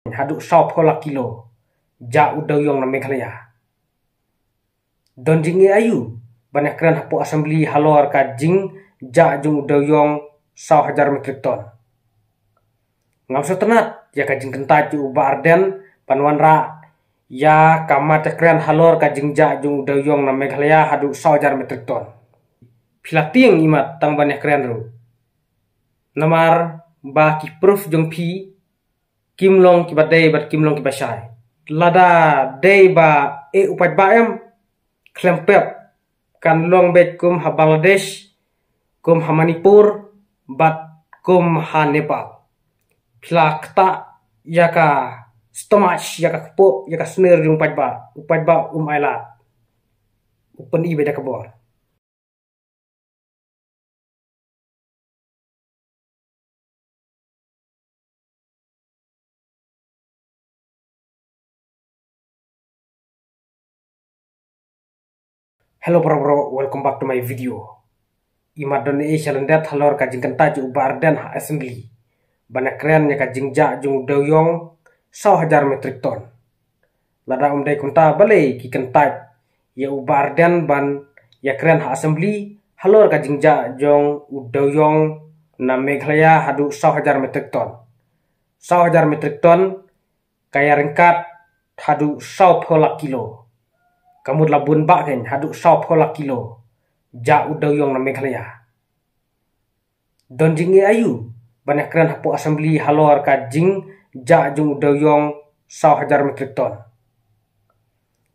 haduk sau phola kilo ja udau yong na Meghalaya. Don jing ayu banyak keren hapo assembly halor ka jing ja jung udau yong 1,000 metrik ton. Ngam sotenat ya ka jing kentat ju uba arden panwan ra ya kamata keren halor ka jing ja jung udau yong na Meghalaya haduk 1,000 metrik ton. Pilating imat tang banyak keren ru. Namar ba ki proof jong pi kimlong ki badai bat kimlong ki basai. Lada day ba upat baem klempep kan long bet kum ha Bangladesh kum ha Manipur bat kum ha Nepal. Plakta yaka stomach yaka kepo yaka snare jong upat ba ailat upen i beda kebor. Hello bro, welcome back to my video. Imat don chalendet halor ka jing kenta ju barden ha assembly. Banyak keren ya ka jing ja jung doyong 1,000 metrik ton. Lada dai kunta balai ki kenta ya barden ban ya keren ha assembly halor ka jing ja jong doyong na Meghalaya hadu 1,000 metrik ton. 1,000 metrik ton kaya rengkat hadu 100 kilo. Kamu labun bak kan haduk 100 kilo ja udau yong na Meghalaya. Don jing ayu banyak keren hapo assembly halor ka jing ja jung udau yong 1,000 metrik ton.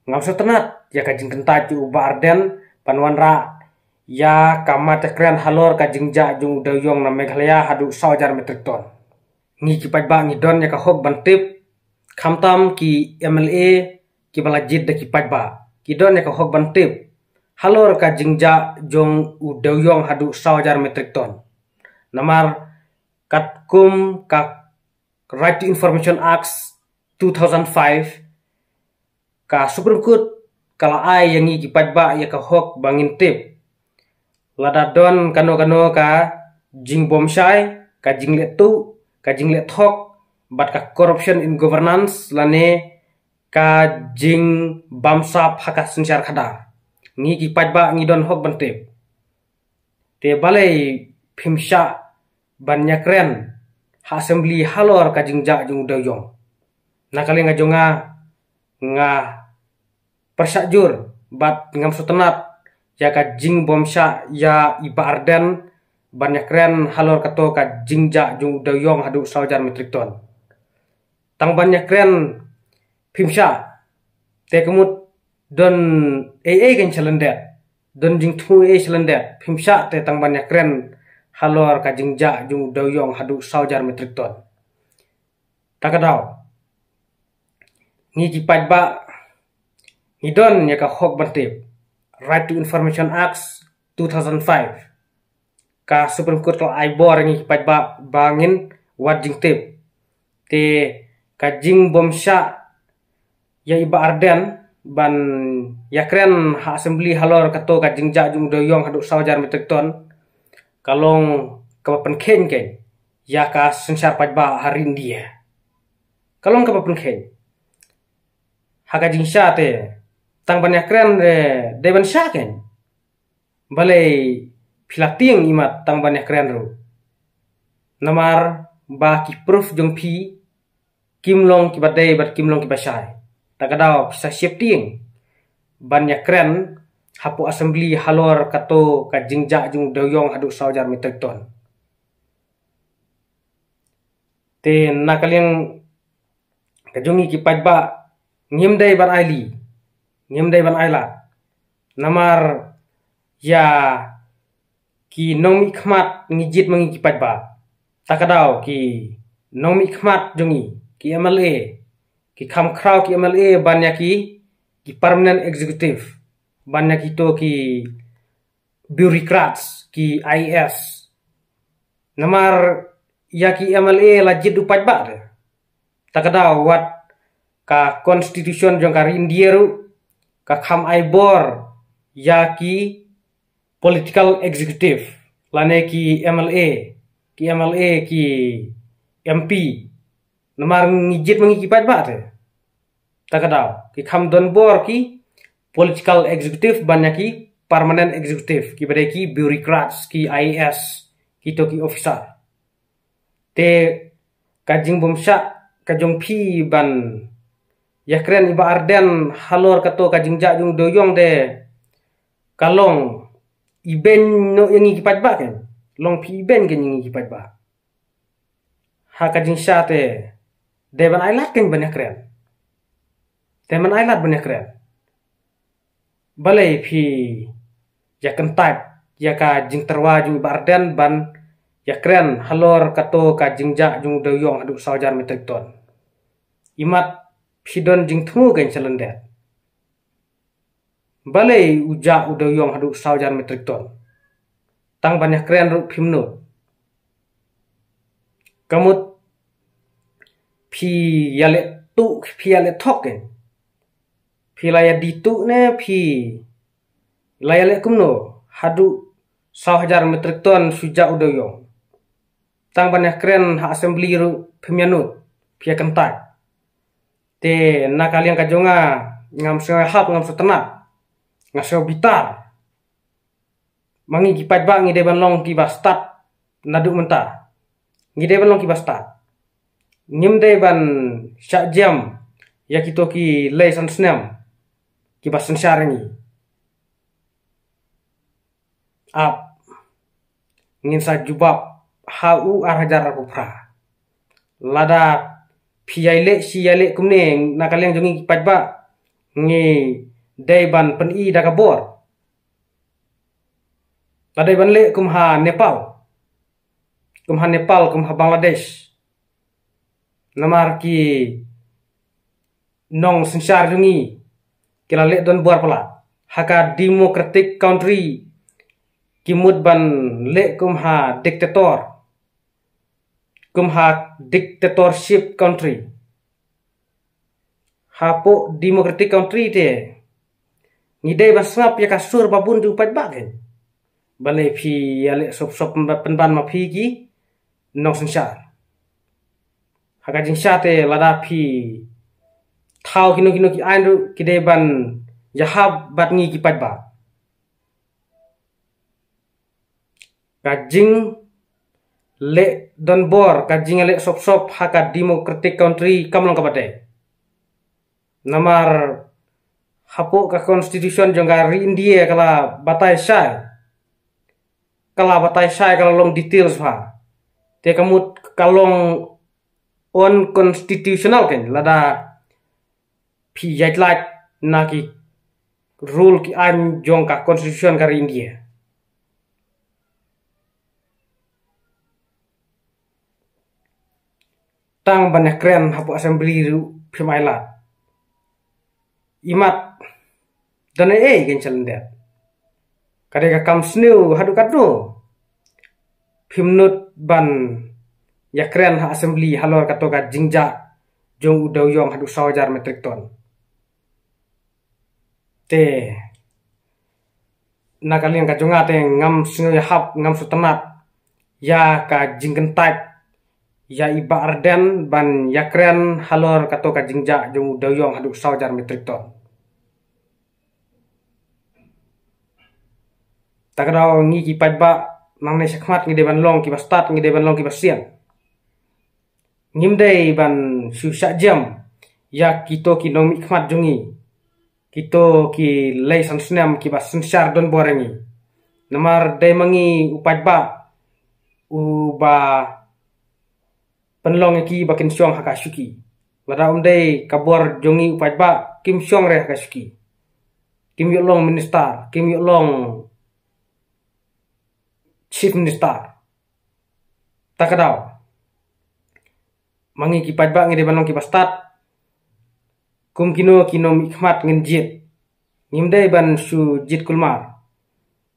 Ngam sotenat ya ka jing kentat ju uba arden panwan ra ya kamata keren halor ka jing ja jung udau yong na Meghalaya haduk 1,000 metrik ton. Ngi ki paj ba ngi don ya ka hok bantip khamtam ki MLA ki balajid da ki paj ba kidon ya ka hok bantip halor ka jingja jong udau yong hadu 1,000 metrik ton. Namar katkum ka Right to Information Act 2005 ka Supreme Court kala ai yang i kipat ba ya ka hok bangin tip lada don kano ka jing bomshai ka jing let tu ka jing let hok bat ka corruption in governance lane ka jing bamsap haka sensyar khada ngi ki pajba ngi don hok bantep te balai phimsha banyak keren ha assembly halor ka jing ja jung doyong nakali nga persajur bat ngam sotenat ya ka jing bomsha ya iba arden banyak keren halor kato ka jing ja jung doyong hadu 1,000 metrik ton. Tang banyak keren Pimsha te kemut don kan chalendet don jing thu chalendet pimsha te tang banyak keren halor ka jing ja jung doyong hadu 1,000 metrik ton. Takadaw ni ki pajba ni don ya ka hok bantip Right to Information Act 2005 ka Supreme Court to ai bor ni ki pajba bangin wat jing tip te ka jing bomsha ya iba arden ban ya keren ha assembly halor kato ka jing ja jung doyong haduk 1,000 metrik ton kalong kapapen ken ya ka sensyar pajba harin dia kalong kapapen ken haka jing sya te tang banyak keren de ban sya ken balai pilating imat tang banyak keren ru namar ba ki proof jong pi kimlong ki badai bat kimlong ki basai takadaw bisa shifting banyak keren hapo assembly halor kato ka jingja jung doyong haduk 1,000 metrik ton. Te nakaliang kajungi ki pajba ngimdai ban aila namar ya ki nomi khmat ngijit mangi ki pajba takadaw ki nomi khmat jungi ki MLA ki kham kraw ki MLA banyak ki permanent executive banyak itu ki bureaucrats ki IAS namar ya ki MLA lajid upat ba de takada wat ka constitution jong kari India ru ka kham aibor ya ki political executive lane ki MLA ki MP namar ngijit mengi kipat ba te takadau ki kham don bor ki political executive banyak ki permanent executive ki bade ki bureaucrats ki IAS ki to ki officer te kajing bomsha kajong phi ban yakren iba arden halor kato kajing ja jung doyong de kalong iben no yang kipat ba kan long phi iben kan yang kipat ba ha kajing sha te deban ailat kan banyak keren deban ailat banyak keren balai phi ya kentat ya ka jing terwaju barden ban ya keren halor kato ka jingja jung doyong adu saujar metrik ton imat pidon jing thu kan celende balai uja udoyong adu saujar metrik ton tang banyak keren ru phimnu kamut phi yale tu phi yale thoken phi laya ditu ne phi layale kumno hadu 1000 metrik ton suja udoyong tang banyak keren ha assembly ru phimyanut phi kentai te nakaliang kajonga ngam so hap ngam so tenak ngaso bitar mangi kipat ba ngi deban long ki bastat nadu menta ngi deban long ki bastat ngim deban syak jam ya kito ki leisan snam ki basan syarengi ap ngin sa jubab hau arhajar aku pra lada piyaile siyale kumne nakaliang jongi kipat ba ngi deban pen i daga bor ladai ban le kumha Nepal kumha Bangladesh namar ki nong sensar jongi kila le don buar pala haka democratic country kimut ban le kumha dictatorship country hapo democratic country te ngidai basngap ya kasur babun di upat bagen balai phi yale sop penban ma phi ki nong sensar haka jing te lada phi thau kino ki aindu kidai ban jahab bat ngi ki pat ba kajing le don bor kajing le sop haka democratic country kamlong kabate namar hapo ka constitution jongga ri India kala batai sai kala long details ha te kamut kalong on constitutional kan lada pi jatlat naki rule ki an jongka constitution ka ri India tang banyak keren hapo assembly ru phimailat imat dan gen celende kadeka kam sneu hadu kadno phimnut ban ya keren ha assembly halor katoka jingja jong udoyong hadu 1000 metrik ton te nakaliang kajonga te ngam sneu hap ngam sutenat ya ka jingkentat ya iba arden ban yakren halor katoka jingja jong doyong hadu 1000 metrik ton takadau ngi ki padba mangne sakmat ngi deban long ki bastat ngi deban long ki basian ngimdei ban susah jam ya kito ki nomi khmat jongi kito ki leisan snam ki bas sensar don borengi namar dai mangi upadba uba penlong ki bakin syong hakasuki lada umdei kabor jongi upadba kim syong re hakasuki kim yolong minister kim yolong chief minister takadau mangi ki padba ngi deban long ki bastat kum kino mikmat ngin jit ngimdai ban su jit kulmar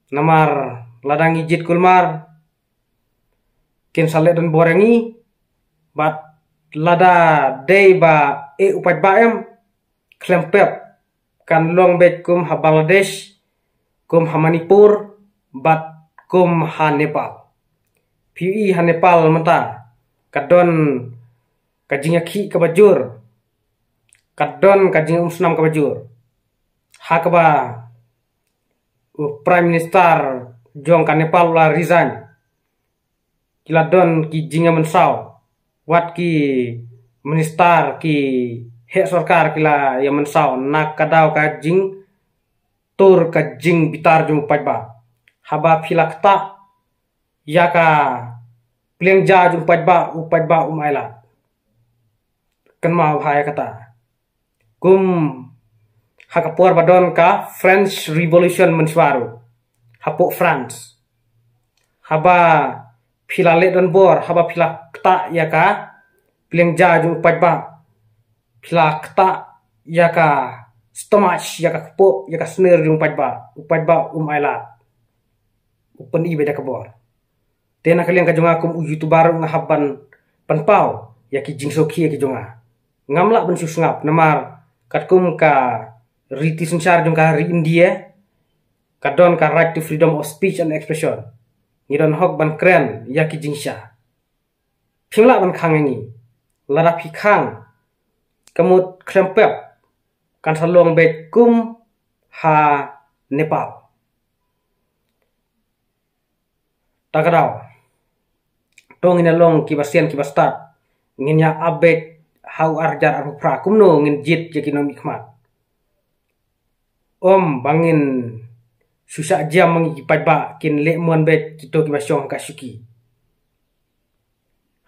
namar ladangi jit kulmar ken sale don borengi bat lada dei ba e upat baem klempep kan long bet kum ha Bangladesh kum ha Manipur bat kum ha Nepal PUI ha Nepal mata kadon kajing ki ke bajur kadon kajing senam ke bajur hakba prime minister jong ka Nepal la resign kila don ki jinga mensau wat ki minister ki he sarkar kila ya mensau nak kadau kajing tur kajing bitar jung pajba haba philakta yaka pleng ja jung pajba upajba umaila kenma bahaya kata kum hakapor badon ka French Revolution menswaru hapo France haba philale don bor haba philakta yaka pleng ja jung pajba philakta yaka stomach yaka po yaka snare jung pajba upajba umaila upen ibe da kabor tena kalian kajunga kum youtuber ngahaban panpau yaki jingsoki yaki jonga ngamla ben susngap namar katkum ka riti sunsar jung ka ri India kadon ka right to freedom of speech and expression ngidon hok ban kren yaki jingsha phimla ban khangengi lara phikhang kamut krempep kan salong be kum ha Nepal tagadau tong ina long kibasian kibastat nginya abek hau arjar arhu pra kumno ngin jit yakino mikmat om bangin susah jam mangi pajba kin le mon bet kito kibasyong kasuki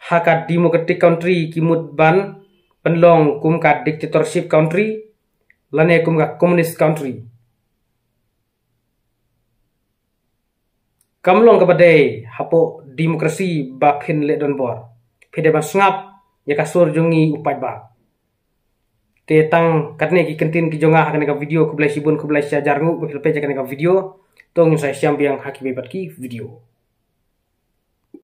haka democratic country kimut ban penlong kum ka dictatorship country lane kum ka communist country kamlong kabade hapo demokrasi bakin le don bor pede ban sngap ya kasur jungi upajba te tang katne ki kentin ki jonga hakane ka video ku blai sibun ku blai syajar ngu ku pe ka video tong saya siam biang hakibe bat ki video